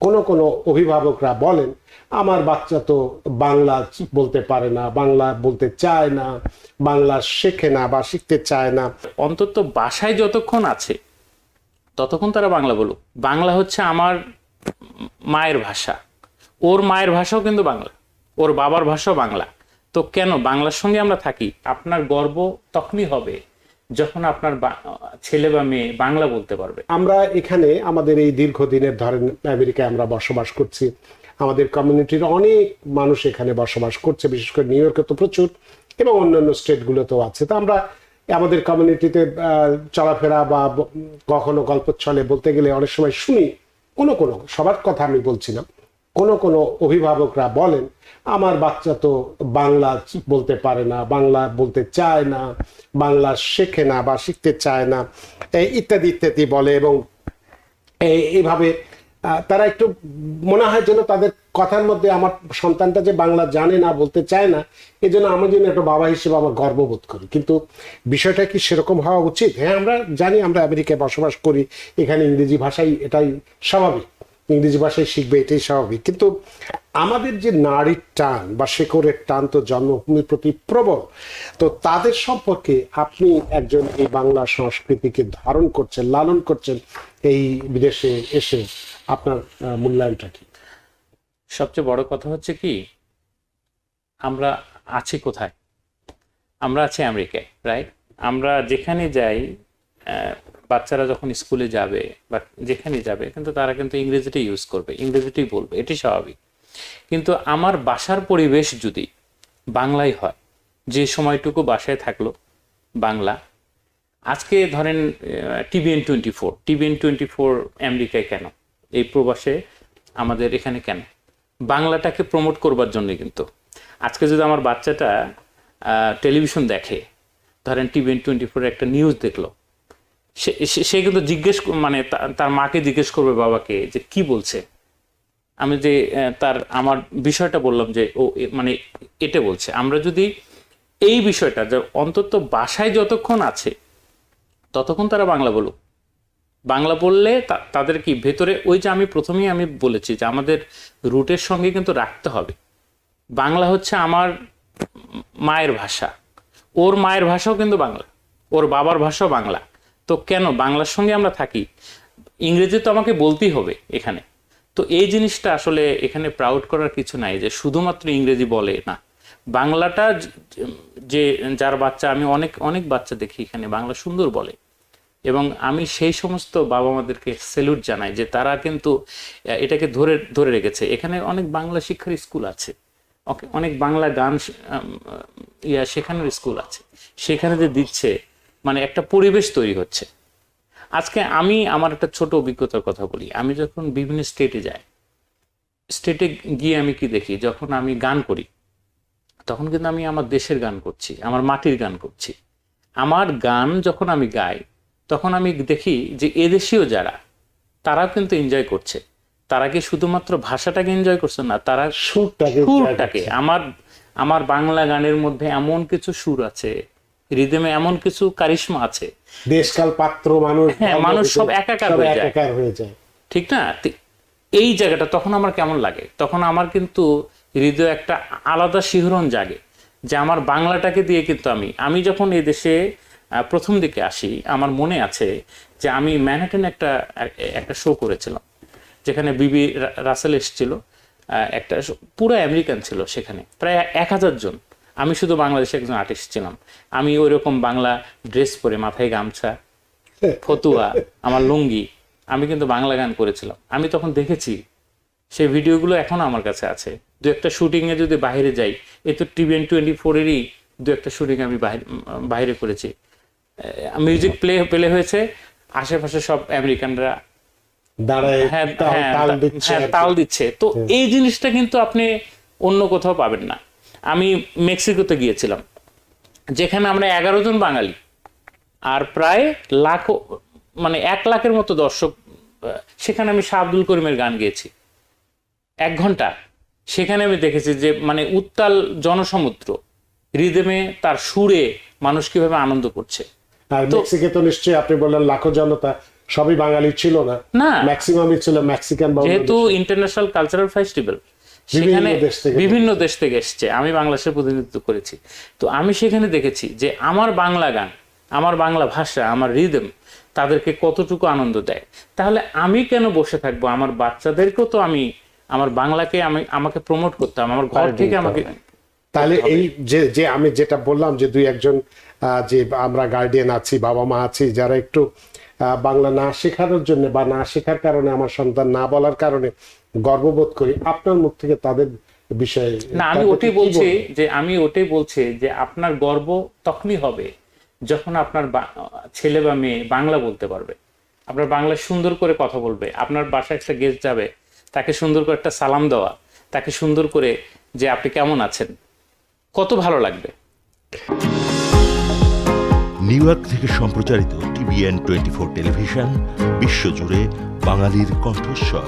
কোনো কোনো অভিভাবকরা বলেন আমার বাচ্চা তো বাংলা বলতে পারে না, বাংলা বলতে চায় না, বাংলা শেখে না বা শিখতে চায় না। অন্তত বাসায় যতক্ষণ আছে ততক্ষণ তারা বাংলা বলুক। বাংলা হচ্ছে আমার মায়ের ভাষা, ওর মায়ের ভাষাও কিন্তু বাংলা, ওর বাবার ভাষাও বাংলা। তো কেন বাংলার সঙ্গে আমরা থাকি? আপনার গর্ব তখনই হবে যখন আপনার ছেলে বা মেয়ে বাংলা বলতে পারবে। আমরা এখানে আমাদের এই দীর্ঘদিনের ধরেন আমেরিকায় আমরা বসবাস করছি, আমাদের কমিউনিটির অনেক মানুষ এখানে বসবাস করছে, বিশেষ করে নিউ ইয়র্কে তো প্রচুর, এবং অন্যান্য স্টেটগুলোতেও আছে। তো আমরা আমাদের কমিউনিটিতে চলাফেরা বা কখনো গল্প ছলে বলতে গেলে অনেক সময় শুনি, কোনো কোনো, সবার কথা আমি বলছি না, কোনো কোনো অভিভাবকরা বলেন আমার বাচ্চা তো বাংলা বলতে পারে না, বাংলা বলতে চায় না, বাংলা শেখে না বা শিখতে চায় না, ইত্যাদি ইত্যাদি বলে। এবং এইভাবে তারা একটু মনে হয় যেন তাদের কথার মধ্যে আমার সন্তানটা যে বাংলা জানে না, বলতে চায় না, এই জন্য আমার জন্য একটা বাবা হিসেবে আমার গর্ববোধ করি। কিন্তু বিষয়টা কি সেরকম হওয়া উচিত? হ্যাঁ, আমরা জানি আমরা আমেরিকায় বসবাস করি, এখানে ইংরেজি ভাষাই, এটাই স্বাভাবিক, ইংরেজি ভাষায় শিখবে, এটাই স্বাভাবিক। কিন্তু আমাদের যে নারীর টান বা শেকড়ের টান তো জন্মভূমির প্রতি প্রবল। তো তাদের সম্পর্কে আপনি একজন এই বাংলা সংস্কৃতিকে ধারণ করছেন, লালন করছেন, এই বিদেশে এসে আপনার মূল্যায়নটা কি? সবচেয়ে বড় কথা হচ্ছে কি, আমরা আছি কোথায়? আমরা আছি আমেরিকায়, রাইট? আমরা যেখানে যাই, বাচ্চারা যখন স্কুলে যাবে বা যেখানে যাবে, কিন্তু তারা কিন্তু ইংরেজিটাই ইউজ করবে, ইংরেজিটাই বলবে, এটি স্বাভাবিক। কিন্তু আমার বাসার পরিবেশ যদি বাংলাই হয়, যে সময়টুকু বাসায় থাকলো বাংলা, আজকে ধরেন টিভিএন24 আমেরিকায় কেন, এই প্রবাসে আমাদের এখানে কেন? বাংলাটাকে প্রমোট করবার জন্য। কিন্তু আজকে যদি আমার বাচ্চাটা টেলিভিশন দেখে, ধরেন টিভিএন24 একটা নিউজ দেখলো, সে কিন্তু মানে তার মাকে জিজ্ঞেস করবে, বাবাকে, যে কি বলছে। আমি যে আমার বিষয়টা বললাম যে ও মানে এটা বলছে। আমরা যদি এই বিষয়টা যে অন্তত বাসায় যতক্ষণ আছে ততক্ষণ তারা বাংলা বলুক। বাংলা বললে তাদের কি ভেতরে ওই যে আমি প্রথমেই আমি বলেছি যে আমাদের রুটের সঙ্গে কিন্তু রাখতে হবে। বাংলা হচ্ছে আমার মায়ের ভাষা, ওর মায়ের ভাষাও কিন্তু বাংলা, ওর বাবার ভাষাও বাংলা। তো কেন বাংলার সঙ্গে আমরা থাকি? ইংরেজি তো আমাকে বলতেই হবে এখানে। তো এই জিনিসটা আসলে এখানে প্রাউড করার কিছু নাই যে শুধুমাত্র ইংরেজি বলে না। বাংলাটা যে যার বাচ্চা, আমি অনেক অনেক বাচ্চা দেখি এখানে বাংলা সুন্দর বলে, এবং আমি সেই সমস্ত বাবা মাদেরকে স্যালুট জানাই যে তারা কিন্তু এটাকে ধরে ধরে রেখেছে। এখানে অনেক বাংলা শিক্ষার স্কুল আছে, অনেক বাংলা গান শেখানোর স্কুল আছে, সেখানে যে দিচ্ছে, মানে একটা পরিবেশ তৈরি হচ্ছে। আজকে আমি আমার একটা ছোট অভিজ্ঞতার কথা বলি। আমি যখন বিভিন্ন স্টেটে যাই, স্টেটে গিয়ে আমি কি দেখি, যখন আমি গান করি তখন কিন্তু আমি আমার দেশের গান করছি, আমার মাটির গান করছি। আমার গান যখন আমি গাই তখন আমি দেখি যে এদেশীয় যারা, তারাও কিন্তু এনজয় করছে। তারা কি শুধুমাত্র ভাষাটাকে এনজয় করছে না, তারা সুরটাকে, আমার বাংলা গানের মধ্যে এমন কিছু সুর আছে, রিদমে এমন কিছু কারিশমা আছে, দেশকাল পাত্র মানুষ, হ্যাঁ, মানুষ সব একাকার হয়ে যায়, ঠিক না? এই জায়গাটা তখন আমার কেমন লাগে, তখন আমার কিন্তু হৃদয়ে একটা আলাদা শিহরণ জাগে যে আমার বাংলাটাকে দিয়ে কিন্তু আমি যখন এই দেশে প্রথম দিকে আসি, আমার মনে আছে যে আমি ম্যানহাটনে একটা শো করেছিলাম, যেখানে বিবি রাসেল এসেছিল। একটা পুরো আমেরিকান ছিল সেখানে, প্রায় 1000 জন। আমি শুধু বাংলাদেশে একজন আর্টিস্ট ছিলাম। আমি ওই রকম বাংলা ড্রেস পরে, মাথায় গামছা, ফতুয়া, আমার লুঙ্গি, আমি কিন্তু বাংলা গান করেছিলাম। আমি তখন দেখেছি, সেই ভিডিওগুলো এখনো আমার কাছে আছে। দু একটা শুটিংয়ে যদি বাইরে যাই, এই তো টিভিএন24-এরই দু একটা শুটিং আমি বাইরে করেছি, মিউজিক প্লে হয়েছে, আশেপাশে সব আমেরিকানরা তাল দিচ্ছে। তো এই জিনিসটা কিন্তু আপনি অন্য কোথাও পাবেন না। আমি মেক্সিকোতে গিয়েছিলাম, যেখানে আমরা 11 জন বাঙালি আর প্রায় মানে 1 লাখের মতো দর্শক। সেখানে আমি শাহ আব্দুল করিমের গান গেয়েছি 1 ঘন্টা। সেখানে আমি দেখেছি যে মানে উত্তাল জনসমুদ্র, রিদমে তার সুরে মানুষ কিভাবে আনন্দ করছে। আর মেক্সিকো তো নিশ্চয়ই আপনি বললেন লাখো জনতা, সবই বাঙালি ছিল না, না। ম্যাক্সিমামই ছিল মেক্সিকান বা যেহেতু ইন্টারন্যাশনাল কালচারাল ফেস্টিভ্যাল, সেখানে বিভিন্ন দেশ থেকে এসছে। আমি বাংলাদেশের প্রতিনিধিত্ব করেছি, তো আমি সেখানে দেখেছি যে আমার বাংলা গান, আমার বাংলা ভাষা, আমার রিদম তাদেরকে কতটুকু আনন্দ দেয়। তাহলে আমি কেন বসে থাকবো? আমার বাচ্চাদেরকেও তো আমি আমার বাংলাকে আমাকে প্রমোট করতে হবে, আমার ঘর থেকে আমাকে। তাহলে এই যে আমি যেটা বললাম যে দুই একজন যে আমরা গার্ডিয়ান আছি, বাবা মা আছি, যারা একটু বাংলা না শেখানোর জন্য বা না শেখার কারণে, আমার সন্তান না বলার কারণে গর্ববোধ করি, আপনার মুখ থেকে তাদের বিষয়ে না, আমি ওটাই বলছি যে আপনার গর্ব তখনই হবে যখন আপনার ছেলে বা মেয়ে বাংলা বলতে পারবে, আপনার বাংলা সুন্দর করে কথা বলবে, আপনার বাসায় একটা গেস্ট যাবে, তাকে সুন্দর করে একটা সালাম দেওয়া, তাকে সুন্দর করে যে আপনি কেমন আছেন, কত ভালো লাগবে। নিউ ইয়র্ক থেকে সম্প্রচারিত TVN 24 টেলিভিশন, বিশ্বজুড়ে বাঙালির কণ্ঠস্বর।